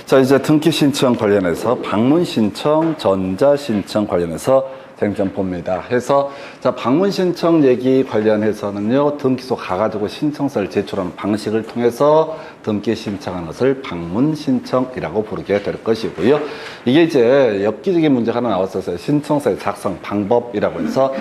자, 이제 등기 신청 관련해서 방문 신청, 전자 신청 관련해서 쟁점 봅니다. 해서 자, 방문 신청 얘기 관련해서는요, 등기소 가가지고 신청서를 제출하는 방식을 통해서 등기 신청하는 것을 방문 신청이라고 부르게 될 것이고요. 이게 이제 엽기적인 문제가 하나 나왔었어요. 신청서의 작성 방법이라고 해서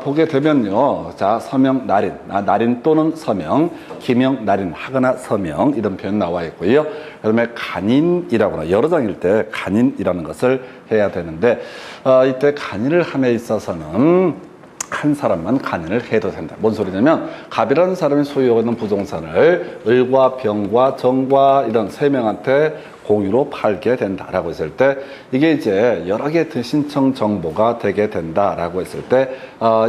보게 되면요, 자, 서명 날인, 날인 또는 서명, 기명 날인 하거나 서명 이런 표현 나와 있고요. 그다음에 간인이라거나 여러 장일 때 간인이라는 것을 해야 되는데 이때 간인을 함에 있어서는 한 사람만 간인을 해도 된다. 뭔 소리냐면 갑이라는 사람이 소유하고 있는 부동산을 을과 병과 정과 이런 세 명한테 공유로 팔게 된다라고 했을 때 이게 이제 여러 개의 신청 정보가 되게 된다라고 했을 때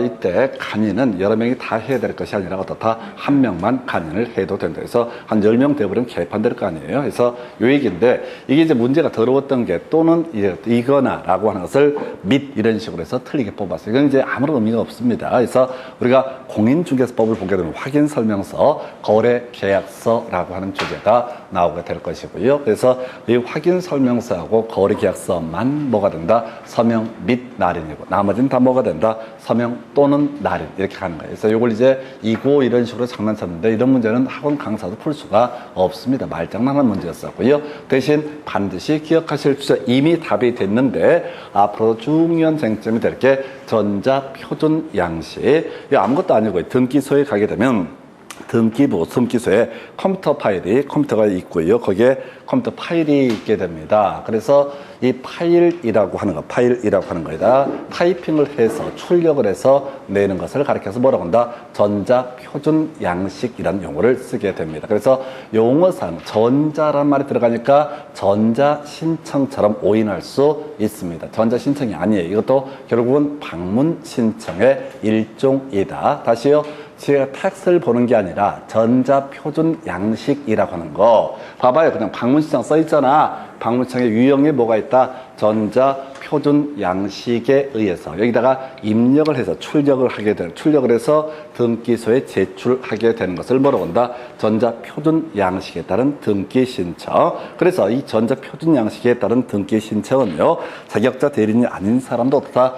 이때 간인은 여러 명이 다 해야 될 것이 아니라 어떻다 한 명만 간인을 해도 된다. 그래서 한 10명 돼버리면 개판될 거 아니에요. 그래서 요 얘기인데 이게 이제 문제가 더러웠던 게 또는 이거나라고 하는 것을 및 이런 식으로 해서 틀리게 뽑았어요. 이건 이제 아무런 의미가 없습니다. 그래서 우리가 공인중개사법을 보게 되면 확인설명서, 거래계약서라고 하는 주제가 나오게 될 것이고요. 그래서 이 확인설명서하고 거래계약서만 뭐가 된다? 서명 및 날인이고 나머지는 다 뭐가 된다? 서명 또는 날인 이렇게 가는 거예요. 그래서 이걸 이제 이고 이런 식으로 장난쳤는데 이런 문제는 학원 강사도 풀 수가 없습니다. 말장난한 문제였었고요. 대신 반드시 기억하실 주제 이미 답이 됐는데 앞으로 중요한 쟁점이 될 게 전자표준 양식. 이거 아무것도 아니고 등기소에 가게 되면 등기부, 등기소에 컴퓨터가 있고요. 거기에 컴퓨터 파일이 있게 됩니다. 그래서 이 파일이라고 하는 거에다 타이핑을 해서 출력을 해서 내는 것을 가리켜서 뭐라고 한다? 전자표준 양식이라는 용어를 쓰게 됩니다. 그래서 용어상 전자란 말이 들어가니까 전자신청처럼 오인할 수 있습니다. 전자신청이 아니에요. 이것도 결국은 방문 신청의 일종이다. 다시요. 제가 텍스트를 보는 게 아니라 전자표준 양식이라고 하는 거 봐봐요. 그냥 방문신청 써있잖아. 방문신청의 유형에 뭐가 있다? 전자표준 양식에 의해서 여기다가 입력을 해서 출력을 해서 등기소에 제출하게 되는 것을 뭐라고 한다? 전자표준 양식에 따른 등기신청. 그래서 이 전자표준 양식에 따른 등기신청은요, 자격자 대리인이 아닌 사람도 어떻다?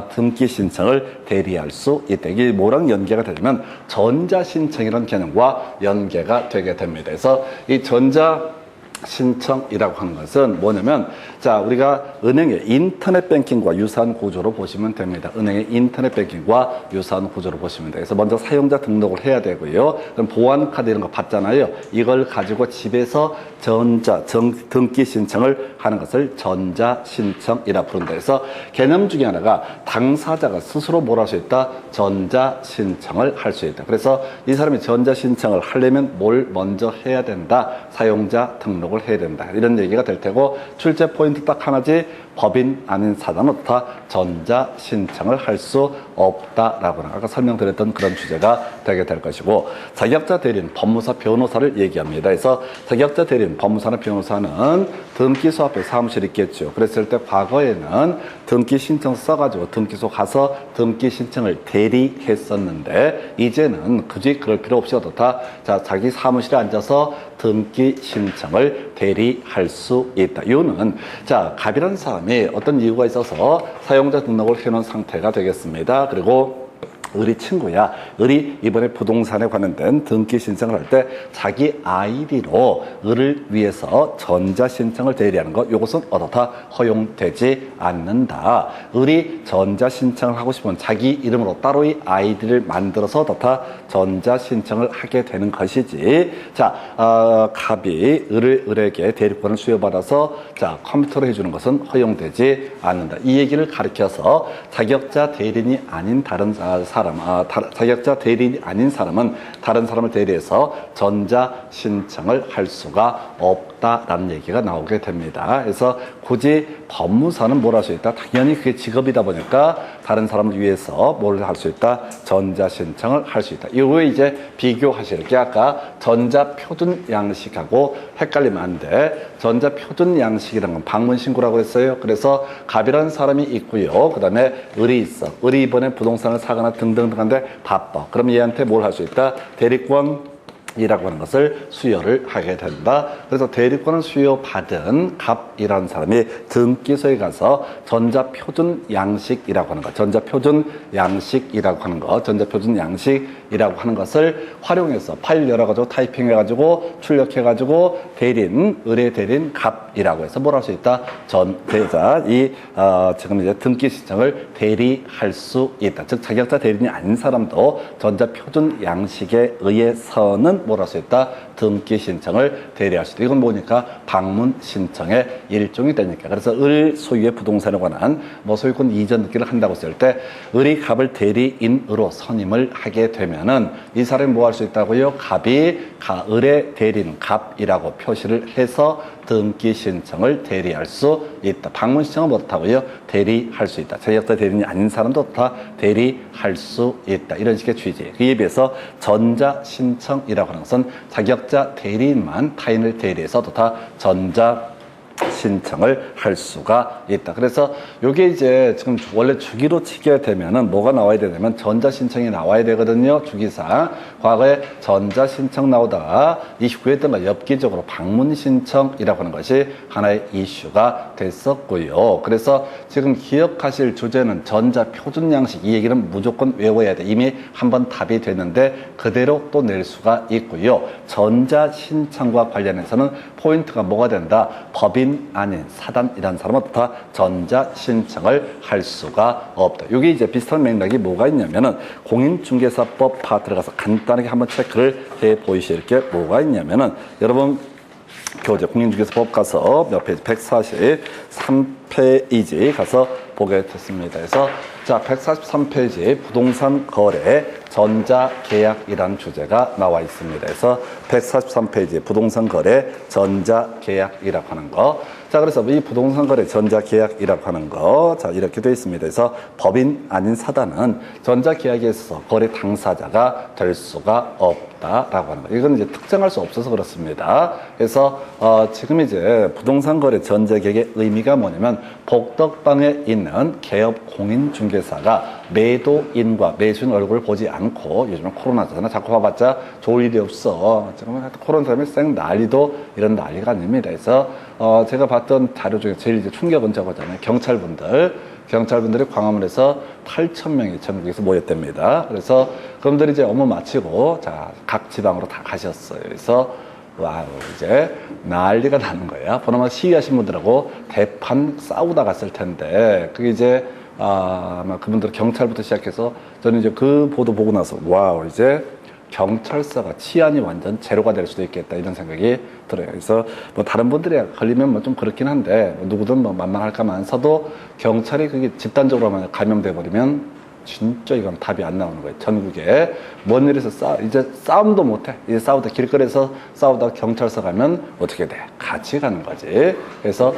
등기신청을 대리할 수 있다. 이게 뭐랑 연계가 되냐면 전자신청이라는 개념과 연계가 되게 됩니다. 그래서 이 신청이라고 하는 것은 뭐냐면 자, 우리가 은행의 인터넷 뱅킹과 유사한 구조로 보시면 됩니다. 은행의 인터넷 뱅킹과 유사한 구조로 보시면 돼요. 그래서 먼저 사용자 등록을 해야 되고요. 그럼 보안카드 이런 거 받잖아요. 이걸 가지고 집에서 등기 신청을 하는 것을 전자신청이라 부른다. 그래서 개념 중에 하나가 당사자가 스스로 뭘 할 수 있다? 전자신청을 할 수 있다. 그래서 이 사람이 전자신청을 하려면 뭘 먼저 해야 된다? 사용자 등록을 해야 된다. 이런 얘기가 될 테고 출제 포인트 딱 하나지 법인 아닌 사람은 어떻다? 전자신청을 할 수 없다라고 아까 설명드렸던 그런 주제가 되게 될 것이고 자격자 대리인, 법무사, 변호사를 얘기합니다. 그래서 자격자 대리인, 법무사나 변호사는 등기소 앞에 사무실이 있겠죠. 그랬을 때 과거에는 등기 신청서 써가지고 등기소 가서 등기 신청을 대리했었는데 이제는 굳이 그럴 필요 없이 어떻다? 자, 자기 사무실에 앉아서 등기 신청을 대리할 수 있다. 이유는 자, 갑이라는 사람이 어떤 이유가 있어서 사용자 등록을 해놓은 상태가 되겠습니다. 그리고 을이 친구야. 을이 이번에 부동산에 관련된 등기 신청을 할 때 자기 아이디로 을을 위해서 전자신청을 대리하는 것, 이것은 어떻다? 허용되지 않는다. 을이 전자신청을 하고 싶으면 자기 이름으로 따로 이 아이디를 만들어서 어떻다? 전자신청을 하게 되는 것이지. 자, 갑이 을에게 대리권을 수여받아서 자, 컴퓨터로 해주는 것은 허용되지 않는다. 이 얘기를 가리켜서 자격자 대리인이 아닌 다른 자격자 대리인이 아닌 사람은 다른 사람을 대리해서 전자신청을 할 수가 없다라는 얘기가 나오게 됩니다. 그래서 굳이 법무사는 뭘 할 수 있다? 당연히 그게 직업이다 보니까 다른 사람을 위해서 뭘 할 수 있다? 전자신청을 할 수 있다. 이거 이제 비교하실 게 아까 전자표준 양식하고 헷갈리면 안 돼. 전자표준 양식이라는 건 방문신고라고 했어요. 그래서 갑이라는 사람이 있고요. 그 다음에 을이 있어. 을이 이번에 부동산을 사거나 등등등한데 바빠. 그럼 얘한테 뭘 할 수 있다? 대리권 이라고 하는 것을 수여를 하게 된다. 그래서 대리권을 수여받은 갑이라는 사람이 등기소에 가서 전자표준 양식이라고 하는 것, 전자표준 양식이라고 하는 것을 활용해서 파일 열어가지고 타이핑해가지고 출력해가지고 대리인, 의뢰 대리인 갑이라고 해서 뭘 할 수 있다? 전대자, 지금 이제 등기 신청을 대리할 수 있다. 즉, 자격자 대리인이 아닌 사람도 전자표준 양식에 의해서는 뭘 할 수 있다? 등기 신청을 대리할 수 있다. 이건 뭐니까? 방문 신청의 일종이 되니까. 그래서 을 소유의 부동산에 관한 소유권 이전 등기를 한다고 했을 때 을이 갑을 대리인으로 선임을 하게 되면은 이 사람이 뭐 할 수 있다고요? 갑이 을의 대리인 갑이라고 표시를 해서 등기 신청을 대리할 수 있다. 방문 신청은 못하고요. 대리할 수 있다. 자격자 대리인이 아닌 사람도 다 대리할 수 있다. 이런 식의 취지. 그에 비해서 전자 신청이라고 하는 것은 자격자 대리인만 타인을 대리해서도 다 전자 신청을 할 수가 있다. 그래서 이게 이제 지금 원래 주기로 치게 되면은 뭐가 나와야 되냐면 전자 신청이 나와야 되거든요. 주기상. 과거에 전자 신청 나오다가 29회 때만 엽기적으로 방문 신청이라고 하는 것이 하나의 이슈가 됐었고요. 그래서 지금 기억하실 주제는 전자 표준 양식. 이 얘기는 무조건 외워야 돼. 이미 한번 답이 됐는데 그대로 또 낼 수가 있고요. 전자 신청과 관련해서는 포인트가 뭐가 된다? 법인 아닌 사단이라는 사람은 다 전자 신청을 할 수가 없다. 이게 이제 비슷한 맥락이 뭐가 있냐면은 공인중개사법 파 들어가서 간단하게 한번 체크를 해 보이실 게 뭐가 있냐면은 여러분 교재 공인중개사법 가서 몇 페이지 143페이지 가서 보게 됐습니다. 그래서 자 143페이지 부동산 거래 전자계약이라는 주제가 나와 있습니다. 그래서 143페이지 부동산 거래 전자계약이라고 하는 거. 자, 그래서 이 부동산 거래 전자계약이라고 하는 거. 자, 이렇게 되어 있습니다. 그래서 법인 아닌 사단은 전자계약에 있어서 거래 당사자가 될 수가 없다라고 하는 거. 이건 이제 특정할 수 없어서 그렇습니다. 그래서, 지금 이제 부동산 거래 전자계약의 의미가 뭐냐면 복덕방에 있는 개업 공인중개사가 매도인과 매수인 얼굴을 보지 않고 요즘은 코로나잖아. 자꾸 봐봤자 좋을 일이 없어. 지금 코로나 때문에 쌩 난리도 이런 난리가 아닙니다. 그래서 제가 봤던 자료 중에 제일 이제 충격은 저거잖아요. 경찰분들이 광화문에서 8,000명이 전국에서 모였답니다. 그래서 그분들이 이제 업무 마치고 자, 각 지방으로 다 가셨어요. 그래서 와우, 이제 난리가 나는 거야. 보나마 시위하신 분들하고 대판 싸우다 갔을 텐데 그게 이제 아마 그분들 경찰부터 시작해서 저는 이제 그 보도 보고 나서 와우, 이제 경찰서가 치안이 완전 제로가 될 수도 있겠다 이런 생각이 들어요. 그래서 뭐 다른 분들이 걸리면 뭐 좀 그렇긴 한데 누구든 뭐 만만할까만서도 경찰이 그게 집단적으로만 감염돼 버리면 진짜 이건 답이 안 나오는 거예요. 전국에 뭔 일에서 이제 싸움도 못해. 이제 싸우다 길거리에서 싸우다 경찰서 가면 어떻게 돼? 같이 가는 거지. 그래서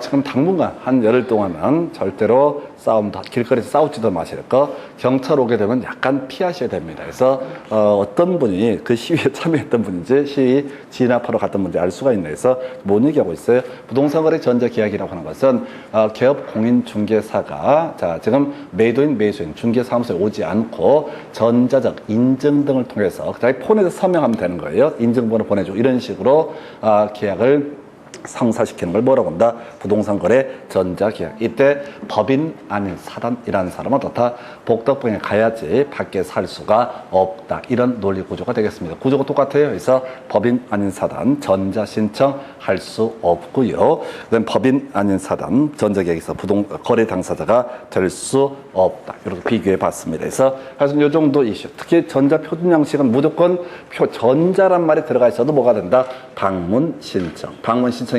지금 당분간 한 열흘 동안은 절대로 길거리에서 싸우지도 마실 거. 경찰 오게 되면 약간 피하셔야 됩니다. 그래서 어떤 분이 그 시위에 참여했던 분인지 시위 진압하러 갔던 분인지 알 수가 있네. 그래서 뭔 얘기하고 있어요? 부동산거래 전자계약이라고 하는 것은 개업 공인중개사가 자 지금 매도인 매수인 중개사무소에 오지 않고 전자적 인증 등을 통해서 자기 폰에서 서명하면 되는 거예요. 인증번호 보내주고 이런 식으로 계약을 성사시키는 걸 뭐라고 한다? 부동산 거래 전자계약. 이때 법인 아닌 사단이라는 사람은 다 복덕방에 가야지 밖에 살 수가 없다. 이런 논리 구조가 되겠습니다. 구조가 똑같아요. 그래서 법인 아닌 사단 전자신청 할 수 없고요. 그다음 법인 아닌 사단 전자계약에서 거래 당사자가 될 수 없다. 이렇게 비교해 봤습니다. 그래서 이 정도 이슈. 특히 전자표준 양식은 무조건 전자란 말이 들어가 있어도 뭐가 된다? 방문 신청. 방문 신청이니까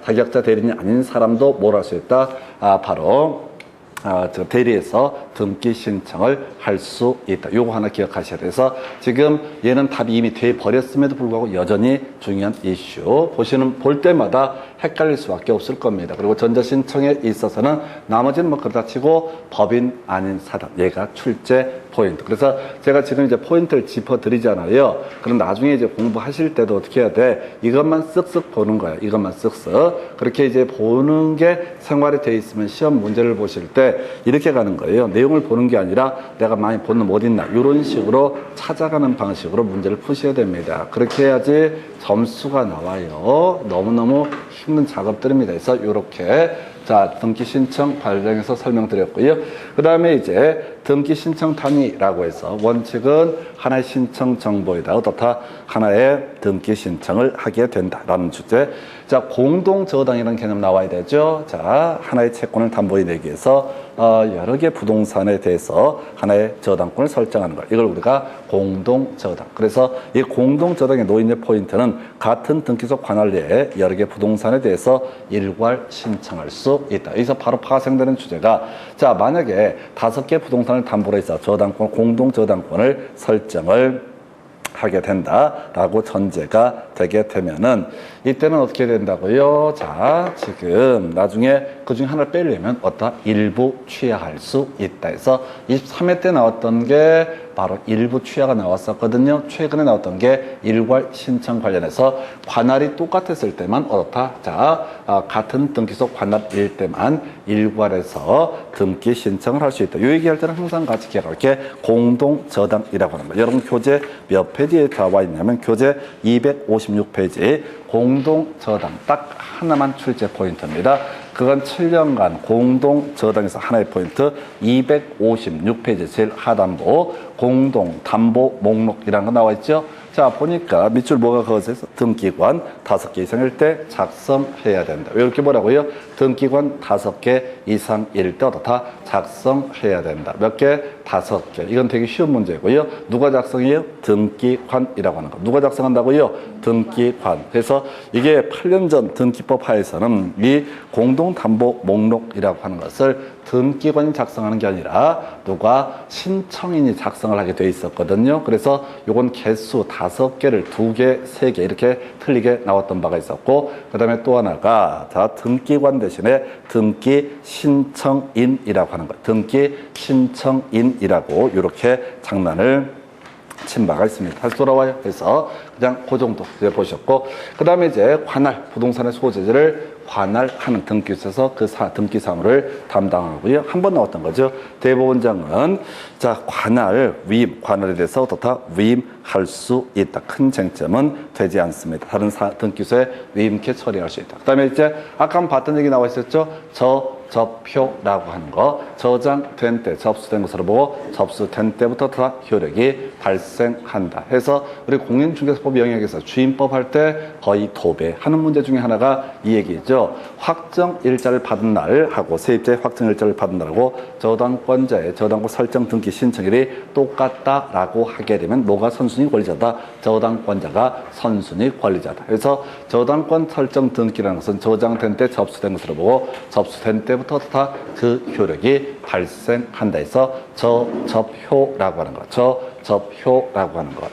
자격자 대리인이 아닌 사람도 뭘 할 수 있다? 바로 대리해서 등기 신청을 할 수 있다. 요거 하나 기억하셔야 돼서 지금 얘는 답이 이미 돼 버렸음에도 불구하고 여전히 중요한 이슈. 볼 때마다 헷갈릴 수밖에 없을 겁니다. 그리고 전자신청에 있어서는 나머지는 뭐 그렇다 치고 법인 아닌 사단 얘가 출제 포인트. 그래서 제가 지금 이제 포인트를 짚어드리잖아요. 그럼 나중에 이제 공부하실 때도 어떻게 해야 돼? 이것만 쓱쓱 보는 거야. 이것만 쓱쓱. 그렇게 이제 보는 게 생활이 돼 있으면 시험 문제를 보실 때 이렇게 가는 거예요. 내용을 보는 게 아니라 내가 많이 보는 뭐 어딨나. 이런 식으로 찾아가는 방식으로 문제를 푸셔야 됩니다. 그렇게 해야지 점수가 나와요. 너무너무 힘든 작업들입니다. 그래서 이렇게 자, 등기 신청 관련해서 설명드렸고요. 그 다음에 이제 등기 신청 단위라고 해서 원칙은 하나의 신청 정보이다. 어떻다? 하나의 등기 신청을 하게 된다라는 주제. 자, 공동 저당이라는 개념 나와야 되죠. 자, 하나의 채권을 담보에 내기 위해서 여러 개 부동산에 대해서 하나의 저당권을 설정하는 것. 이걸 우리가 공동 저당. 그래서 이 공동 저당의 노인의 포인트는 같은 등기소 관할 내에 여러 개 부동산에 대해서 일괄 신청할 수 있다. 여기서 바로 파생되는 주제가 자, 만약에 5개 부동산을 담보로 해서 저당권, 공동 저당권을 설정을 하게 된다라고 전제가 되게 되면은 이때는 어떻게 된다고요? 자, 지금 나중에 그 중에 하나를 빼려면 어떠? 일부 취하할 수 있다 해서 23회 때 나왔던 게 바로 일부 취하가 나왔었거든요. 최근에 나왔던 게 일괄 신청 관련해서 관할이 똑같았을 때만 어떻다? 자, 같은 등기소 관할일 때만 일괄해서 등기 신청을 할 수 있다. 이 얘기할 때는 항상 같이 기억할게. 공동 저당이라고 하는 거. 여러분 교재 몇 페이지에 나와 있냐면 교재 256페이지 공동 저당 딱 하나만 출제 포인트입니다. 그건 7년간 공동 저당에서 하나의 포인트 256페이지 제일 하단부 공동 담보 목록이라는 거 나와 있죠. 자, 보니까 밑줄 뭐가 그것에서 등기관 5개 이상일 때 작성해야 된다. 왜 이렇게 뭐라고요? 등기관 5개 이상일 때 어떻다? 작성해야 된다. 몇 개? 5개. 이건 되게 쉬운 문제고요. 누가 작성해요? 등기관이라고 하는 거. 누가 작성한다고요? 등기관. 그래서 이게 8년 전 등기법 하에서는 이 공동담보 목록이라고 하는 것을 등기관이 작성하는 게 아니라 누가 신청인이 작성을 하게 돼 있었거든요. 그래서 요건 개수 5개를 2개, 3개 이렇게 틀리게 나왔던 바가 있었고, 그 다음에 또 하나가 자, 등기관 대신에 등기 신청인이라고 하는 거. 등기 신청인이라고 이렇게 장난을 친 바가 있습니다. 다시 돌아와요. 그래서 그냥 그 정도 이제 보셨고, 그 다음에 이제 관할, 부동산의 소재지를 관할하는 등기소에서 그 등기 사무를 담당하고요. 한 번 나왔던 거죠. 대법원장은 자, 관할, 위임, 관할에 대해서 어떻다? 위임할 수 있다. 큰 쟁점은 되지 않습니다. 다른 등기소에 위임케 처리할 수 있다. 그 다음에 이제 아까 한번 봤던 얘기 나와 있었죠. 접표라고 하는 거, 저장된 때, 접수된 것으로 보고 접수된 때부터 다 효력이 발생한다 해서 우리 공인중개사법 영역에서 주임법 할 때 거의 도배하는 문제 중에 하나가 이 얘기죠. 확정일자를 받은 날하고 세입자의 확정일자를 받은 날하고 저당권자의 저당권 설정 등기 신청일이 똑같다라고 하게 되면 뭐가 선순위 권리자다? 저당권자가 선순위 권리자다. 그래서 저당권 설정 등기라는 것은 저장된 때 접수된 것으로 보고 접수된 때부터 다 그 효력이 발생한다 해서 저접효라고 하는 거. 저접효라고 하는 거.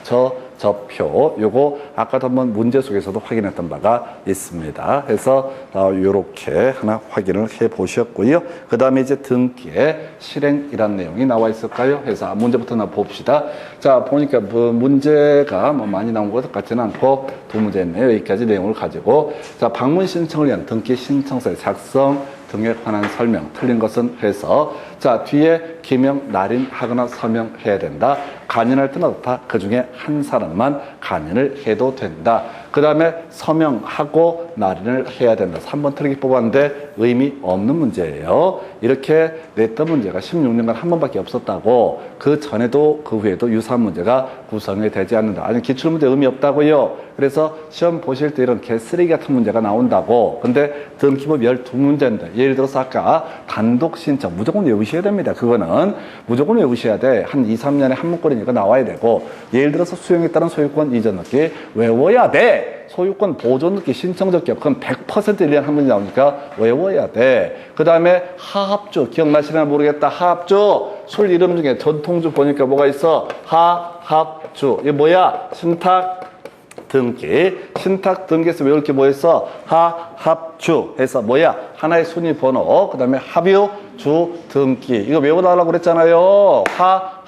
접표 요거 아까도 한번 문제 속에서도 확인했던 바가 있습니다. 그래서 요렇게 하나 확인을 해 보셨고요. 그 다음에 이제 등기의 실행이라는 내용이 나와 있을까요? 그래서 문제부터 한번 봅시다. 자, 보니까 뭐 문제가 뭐 많이 나온 것 같지는 않고 2문제 있네요. 여기까지 내용을 가지고 자, 방문 신청을 위한 등기 신청서의 작성 등에 관한 설명, 틀린 것은 해서 자, 뒤에 기명, 날인하거나 서명해야 된다. 간인할 때는 어떻다? 그 중에 한 사람만 간인을 해도 된다. 그 다음에 서명하고 날인을 해야 된다. 3번 틀리게 뽑았는데 의미 없는 문제예요. 이렇게 냈던 문제가 16년간 한 번밖에 없었다고, 그 전에도 그 후에도 유사한 문제가 구성이 되지 않는다. 아니, 기출문제 의미 없다고요. 그래서 시험 보실 때 이런 개쓰레기 같은 문제가 나온다고. 근데 등기법 12문제인데 예를 들어서 아까 단독 신청 무조건 외우셔야 됩니다. 그거는 무조건 외우셔야 돼. 한 2, 3년에 한 문거리니까 나와야 되고, 예를 들어서 수용에 따른 소유권 이전 넣기 외워야 돼. 소유권 보존 넣기 신청 적격 그건 100% 1년에 한 번이 나오니까 외워야 돼. 그 다음에 하합주 기억나시나 모르겠다. 하합주 술 이름 중에 전통주 보니까 뭐가 있어? 하합주. 이게 뭐야? 신탁 등기. 신탁 등기에서 외울 게 뭐였어? 하합주 해서 뭐야? 하나의 순위 번호, 그 다음에 합유 주 등기. 이거 외워달라고 그랬잖아요.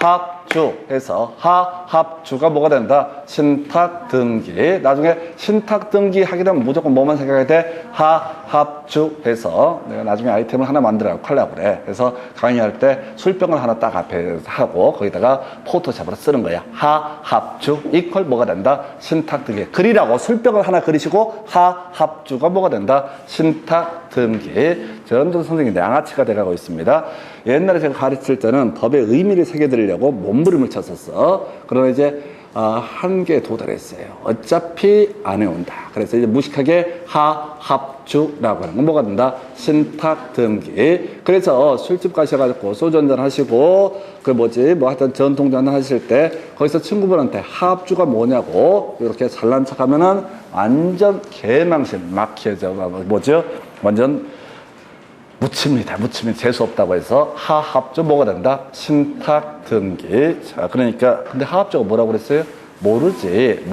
합주 해서 합주가 뭐가 된다? 신탁 등기. 나중에 신탁 등기 하게 되면 무조건 뭐만 생각해야 돼? 합주 해서 내가 나중에 아이템을 하나 만들어 하려고 그래. 그래서 강의할 때 술병을 하나 딱 앞에 하고 거기다가 포토샵으로 쓰는 거야. 합주 이퀄 뭐가 된다? 신탁 등기. 그리라고 술병을 하나 그리시고 합주가 뭐가 된다? 신탁 등기. 전도 선생님 양아치가 돼가고 있습니다. 옛날에 제가 가르칠 때는 법의 의미를 새겨드리려고 몸부림을 쳤었어. 그러나 이제 한계에 도달했어요. 어차피 안 해온다. 그래서 이제 무식하게 합주라고 하는 건 뭐가 된다? 신탁 등기. 그래서 술집 가셔가지고 소주 한잔 하시고 뭐 하여튼 전통전 하실 때 거기서 친구분한테 합주가 뭐냐고 이렇게 잘난 척하면은 완전 개망신 막혀져. 완전 묻힙니다. 재수 없다고 해서 하합주 뭐가 된다? 신탁 등기. 자, 그러니까 근데 하합주가 뭐라고 그랬어요? 모르지.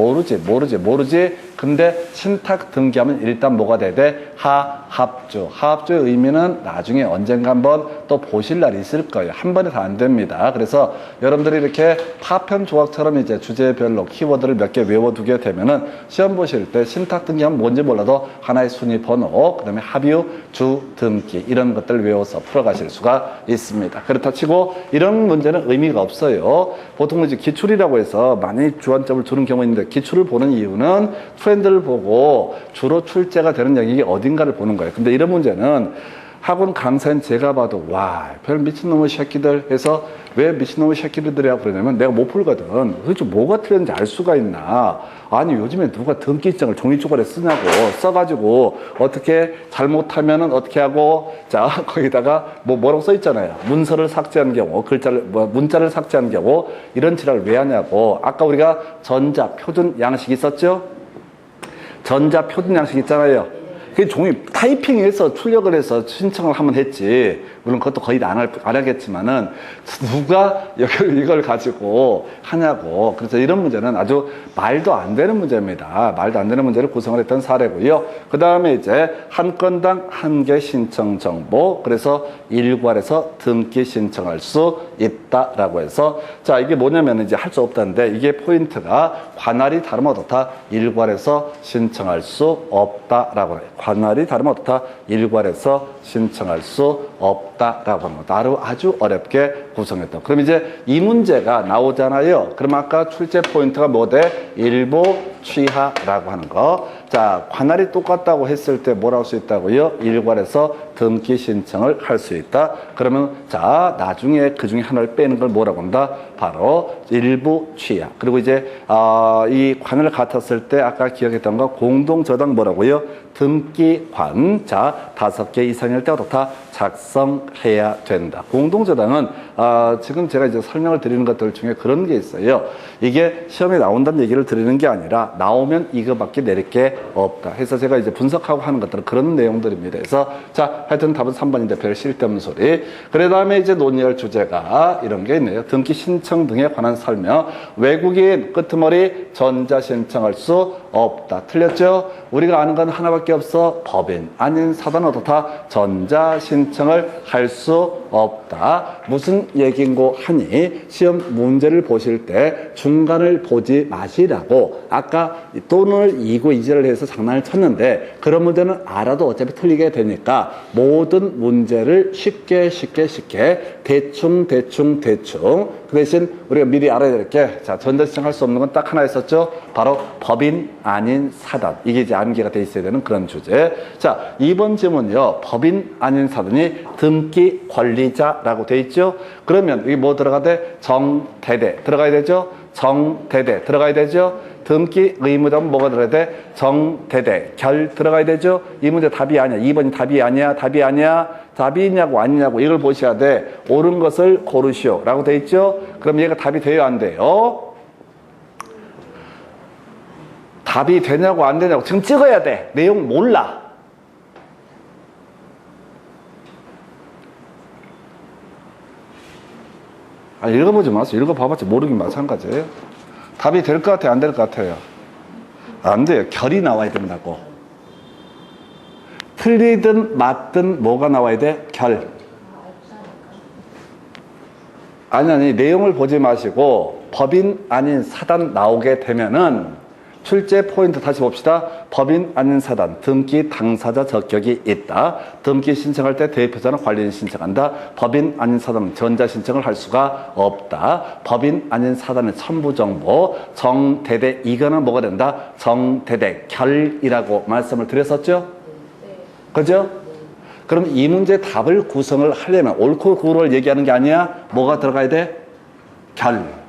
근데 신탁 등기하면 일단 뭐가 돼야 돼? 하합주. 하합주의 의미는 나중에 언젠가 한번 또 보실 날이 있을 거예요. 한 번에 다 안 됩니다. 그래서 여러분들이 이렇게 파편 조각처럼 이제 주제별로 키워드를 몇 개 외워두게 되면은 시험 보실 때 신탁 등기하면 뭔지 몰라도 하나의 순위 번호, 그 다음에 합유, 주, 등기 이런 것들을 외워서 풀어가실 수가 있습니다. 그렇다 치고 이런 문제는 의미가 없어요. 보통 이제 기출이라고 해서 많이 주안점을 두는 경우 있는데 기출을 보는 이유는 트렌드를 보고 주로 출제가 되는 영역이 어딘가를 보는 거예요. 근데 이런 문제는 학원 강사인 제가 봐도 와, 별 미친놈의 새끼들 해서 왜 미친놈의 새끼들이라고 그러냐면 내가 못 풀거든. 도대체 뭐가 틀렸는지 알 수가 있나. 아니 요즘에 누가 등기증을 종이초벌에 쓰냐고 써가지고 어떻게 잘못하면은 어떻게 하고 자 거기다가 뭐라고 써 있잖아요. 문서를 삭제한 경우 문자를 삭제한 경우 이런 지랄을 왜 하냐고. 아까 우리가 전자 표준 양식 있었죠? 전자 표준 양식 있잖아요. 그 종이 타이핑해서 출력을 해서 신청을 한번 했지. 물론 그것도 거의 안 하겠지만은 누가 이걸 가지고 하냐고. 그래서 이런 문제는 아주 말도 안 되는 문제입니다. 말도 안 되는 문제를 구성을 했던 사례고요. 그 다음에 이제 한 건당 한 개 신청 정보. 그래서 일괄해서 등기 신청할 수 있다라고 해서 자 이게 뭐냐면 이제 할 수 없다는데 이게 포인트가 관할이 다르면 어떻다? 일괄해서 신청할 수 없다라고 해요. 관할이 다르면 어떻다? 일괄해서 신청할 수 없다라고 하는 거. 아주 어렵게 구성했다. 그럼 이제 이 문제가 나오잖아요. 그럼 아까 출제 포인트가 뭐 돼? 일부 취하라고 하는 거. 자, 관할이 똑같다고 했을 때 뭐라고 할 수 있다고요? 일괄해서 등기 신청을 할 수 있다. 그러면 자, 나중에 그 중에 하나를 빼는 걸 뭐라고 한다? 바로 일부 취하. 그리고 이제 이 관을 같았을 때 아까 기억했던 거 공동저당 뭐라고요? 등기관. 자, 5개 이상일 때 어떻다? 작성해야 된다. 공동저당은 지금 제가 이제 설명을 드리는 것들 중에 그런 게 있어요. 이게 시험에 나온다는 얘기를 드리는 게 아니라 나오면 이거밖에 내릴 게 없다. 해서 제가 이제 분석하고 하는 것들은 그런 내용들입니다. 그래서 자, 하여튼 답은 3번인데 별 쓸데없는 소리. 그 다음에 이제 논의할 주제가 이런 게 있네요. 등기 신청 등에 관한 설명. 외국인 끄트머리 전자 신청할 수 없다. 틀렸죠? 우리가 아는 건 하나밖에 없어. 법인 아닌 사단은 어떻다? 전자 신청을 할 수 없다. 무슨 얘기인고 하니 시험 문제를 보실 때 중간을 보지 마시라고. 아까 돈을 이고 이제를 해서 장난을 쳤는데 그런 문제는 알아도 어차피 틀리게 되니까 모든 문제를 쉽게 대충 그 대신 우리가 미리 알아야 될 게 자, 전자 신청할 수 없는 건 딱 하나 있었죠. 바로 법인 아닌 사단. 이게 이제 암기가 돼 있어야 되는 그런 주제. 자, 2번 질문이요. 법인 아닌 사단이 등기 관리자라고 돼 있죠. 그러면 이게 뭐 들어가야 돼? 정대대 들어가야 되죠. 정대대 들어가야 되죠. 등기 의무자면 뭐가 들어가야 돼? 정대대 결 들어가야 되죠. 이 문제 답이 아니야. 2번이 답이 아니야. 답이 있냐고 아니냐고 이걸 보셔야 돼. 옳은 것을 고르시오 라고 돼 있죠. 그럼 얘가 답이 돼요 안 돼요? 답이 되냐고 안 되냐고 지금 찍어야 돼. 내용 몰라. 읽어보지 마세요. 읽어봐봤자 모르긴 마찬가지예요. 답이 될 것 같아요? 안 될 것 같아요? 안 돼요. 결이 나와야 된다고. 틀리든 맞든 뭐가 나와야 돼? 결. 아니, 내용을 보지 마시고 법인 아닌 사단 나오게 되면은 출제 포인트 다시 봅시다. 법인 아닌 사단, 등기 당사자 적격이 있다. 등기 신청할 때 대표자는 관리인 신청한다. 법인 아닌 사단은 전자 신청을 할 수가 없다. 법인 아닌 사단의 첨부정보, 정대대, 이거는 뭐가 된다? 정대대 결이라고 말씀을 드렸었죠? 그죠? 그럼 이 문제 답을 구성을 하려면 옳고 그르를 얘기하는 게 아니야. 뭐가 들어가야 돼? 결.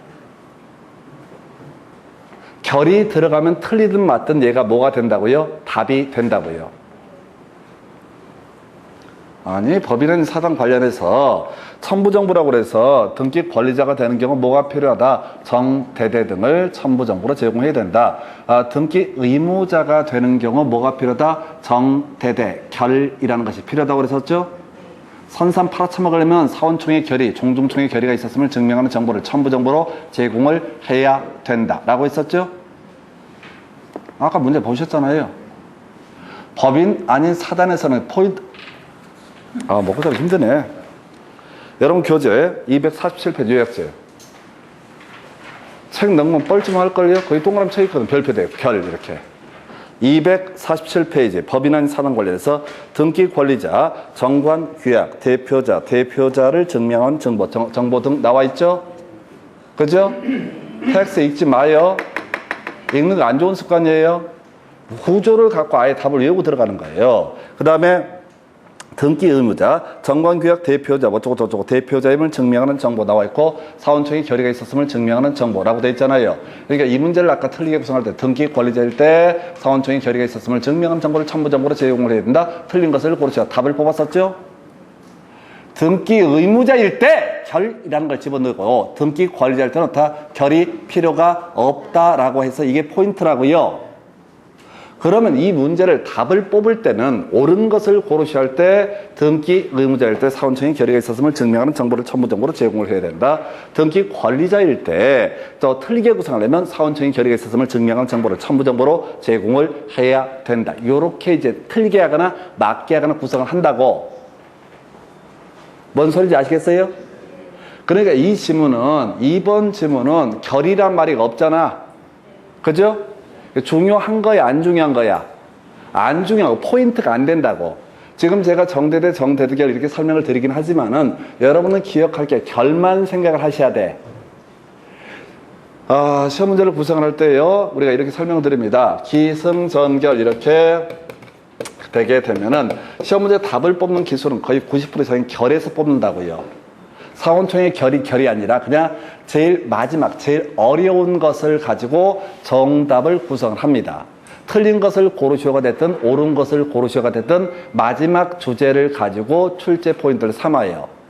결이 들어가면 틀리든 맞든 얘가 뭐가 된다고요? 답이 된다고요. 아니, 법인은 사단 관련해서 첨부정보라고 그래서 등기 권리자가 되는 경우 뭐가 필요하다? 정대대 등을 첨부정보로 제공해야 된다. 등기 의무자가 되는 경우 뭐가 필요하다? 정대대 결이라는 것이 필요하다고 그랬었죠? 선산 팔아쳐먹으려면 사원총회 결의, 종중총회 결의가 있었음을 증명하는 정보를 첨부정보로 제공을 해야 된다라고 했었죠? 아까 문제 보셨잖아요. 법인 아닌 사단에서는 포인트, 먹고 살기 힘드네. 여러분 교재 247페이지 요약서요. 책 넘으면 뻘쭘할걸요? 거의 동그라미 쳐 있거든. 별표돼요. 결 이렇게. 247페이지 법인 아닌 사단 관련해서 등기 권리자, 정관, 규약, 대표자, 대표자를 증명한 정보 등 나와 있죠? 그죠? 텍스트 읽지 마요. 읽는 거 안 좋은 습관이에요. 구조를 갖고 아예 답을 외우고 들어가는 거예요. 그 다음에 등기 의무자, 정관규약 대표자, 어쩌고 저쩌고 대표자임을 증명하는 정보 나와 있고 사원총회 결의가 있었음을 증명하는 정보라고 되어 있잖아요. 그러니까 이 문제를 아까 틀리게 구성할 때 등기 권리자일 때 사원총회 결의가 있었음을 증명하는 정보를 첨부정보로 제공을 해야 된다. 틀린 것을 고르셔. 답을 뽑았었죠? 등기 의무자일 때 결이라는 걸 집어넣고 등기 권리자일 때는 다 결이 필요가 없다라고 해서 이게 포인트라고요. 그러면 이 문제를 답을 뽑을 때는 옳은 것을 고르셔야 할 때 등기 의무자일 때 사원총회 결의가 있었음을 증명하는 정보를 첨부정보로 제공을 해야 된다. 등기 권리자일 때 또 틀리게 구성하려면 사원총회 결의가 있었음을 증명하는 정보를 첨부정보로 제공을 해야 된다. 요렇게 이제 틀리게 하거나 맞게 하거나 구성을 한다고. 뭔 소리인지 아시겠어요? 그러니까 이 지문은 2번 지문은 결이란 말이 없잖아. 그죠? 중요한 거야, 안 중요한 거야? 안 중요하고 포인트가 안 된다고. 지금 제가 정대대, 정대대결 이렇게 설명을 드리긴 하지만은 여러분은 기억할 게 결만 생각을 하셔야 돼. 시험 문제를 구성을 할 때요, 우리가 이렇게 설명을 드립니다. 기승전결 이렇게 되게 되면은 시험 문제 답을 뽑는 기술은 거의 90% 이상인 결에서 뽑는다고요. 사원총회 결이 아니라 그냥 제일 마지막, 제일 어려운 것을 가지고 정답을 구성을 합니다. 틀린 것을 고르시오가 됐든 옳은 것을 고르시오가 됐든 마지막 주제를 가지고 출제 포인트를 삼아요.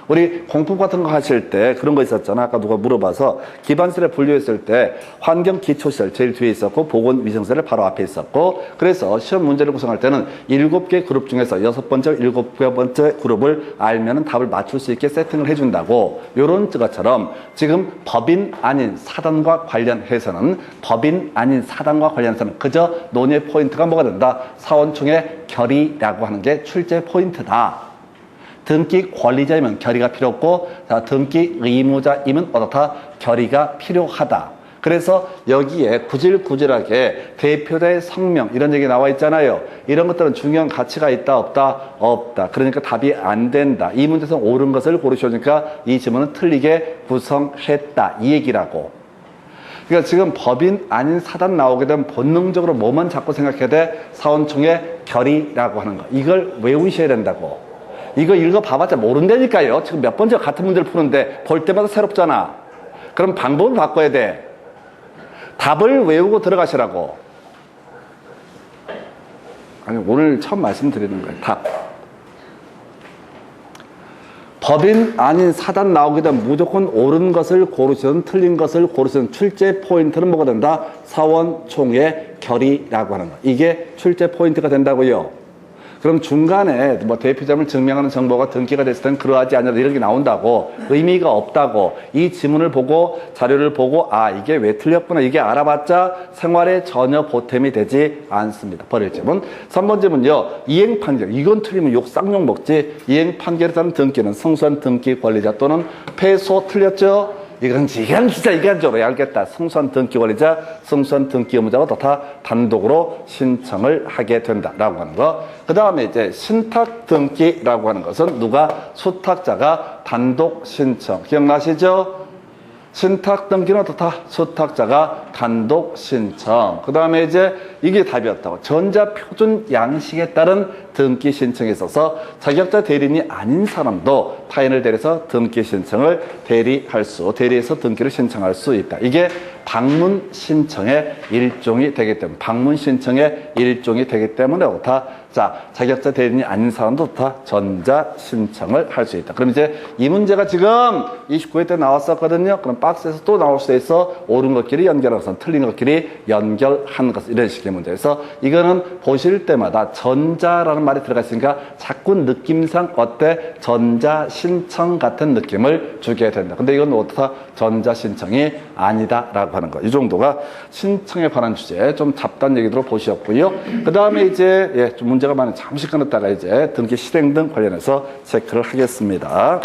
우리 공법 같은 거 하실 때 그런 거 있었잖아. 아까 누가 물어봐서 기반시설에 분류했을 때 환경 기초시설 제일 뒤에 있었고 보건위생시설을 바로 앞에 있었고 그래서 시험 문제를 구성할 때는 7개 그룹 중에서 6번째, 7번째 그룹을 알면은 답을 맞출 수 있게 세팅을 해준다고. 요런 것처럼 지금 법인 아닌 사단과 관련해서는 법인 아닌 사단과 관련해서는 그저 논의 포인트가 뭐가 된다? 사원총회 결의라고 하는 게 출제 포인트다. 등기 권리자이면 결의가 필요 없고 등기 의무자이면 어떻다? 결의가 필요하다. 그래서 여기에 구질구질하게 대표자의 성명 이런 얘기 나와 있잖아요. 이런 것들은 중요한 가치가 있다 없다? 없다. 그러니까 답이 안 된다. 이 문제에서 옳은 것을 고르시니까 이 지문은 틀리게 구성했다. 이 얘기라고. 그러니까 지금 법인 아닌 사단 나오게 되면 본능적으로 뭐만 자꾸 생각해야 돼? 사원총회 결의라고 하는 거. 이걸 외우셔야 된다고. 이거 읽어봐봤자 모른다니까요. 지금 몇 번째 같은 문제를 푸는데 볼 때마다 새롭잖아. 그럼 방법을 바꿔야 돼. 답을 외우고 들어가시라고. 아니, 오늘 처음 말씀드리는 거예요. 답. 법인 아닌 사단 나오게 되면 무조건 옳은 것을 고르시든 틀린 것을 고르시든 출제 포인트는 뭐가 된다? 사원총회 결의라고 하는 거. 이게 출제 포인트가 된다고요. 그럼 중간에 뭐 대표점을 증명하는 정보가 등기가 됐을 때는 그러하지 않으라 이렇게 나온다고 의미가 없다고 이 지문을 보고 자료를 보고 아 이게 왜 틀렸구나 이게 알아봤자 생활에 전혀 보탬이 되지 않습니다. 버릴 질문. 3번 질문요. 이행 판결. 이건 틀리면 욕 쌍욕 먹지. 이행 판결에 따른 등기는 성수한 등기 권리자 또는 패소 틀렸죠? 이건 진짜 이간적으로 알겠다. 성수한 등기 권리자, 성수한 등기 의무자가 다 단독으로 신청을 하게 된다라고 하는 거. 그 다음에 이제 신탁 등기라고 하는 것은 누가 수탁자가 단독 신청. 기억나시죠? 신탁 등기는 다 수탁자가 단독 신청. 그 다음에 이제 이게 답이었다고. 전자표준 양식에 따른 등기 신청에 있어서 자격자 대리인이 아닌 사람도 타인을 대리해서 등기 신청을 대리해서 등기를 신청할 수 있다. 이게 방문 신청의 일종이 되기 때문에 방문 신청의 일종이 되기 때문에 다 자, 자격자 대리인이 아닌 사람도 다 전자 신청을 할 수 있다. 그럼 이제 이 문제가 지금 29회 때 나왔었거든요. 그럼 박스에서 또 나올 수 있어. 옳은 것끼리 연결한 것은 틀린 것끼리 연결한 것. 이런 식의 문제에서 이거는 보실 때마다 전자라는 말이 들어가 있으니까 자꾸 느낌상 어때? 전자 신청 같은 느낌을 주게 된다. 근데 이건 어떻다? 전자 신청이 아니다라고 하는 거. 이 정도가 신청에 관한 주제 좀 잡다한 얘기로 보셨고요. 그 다음에 이제 좀 문제가 많은 잠시 끊었다가 이제 등기 실행 등 관련해서 체크를 하겠습니다.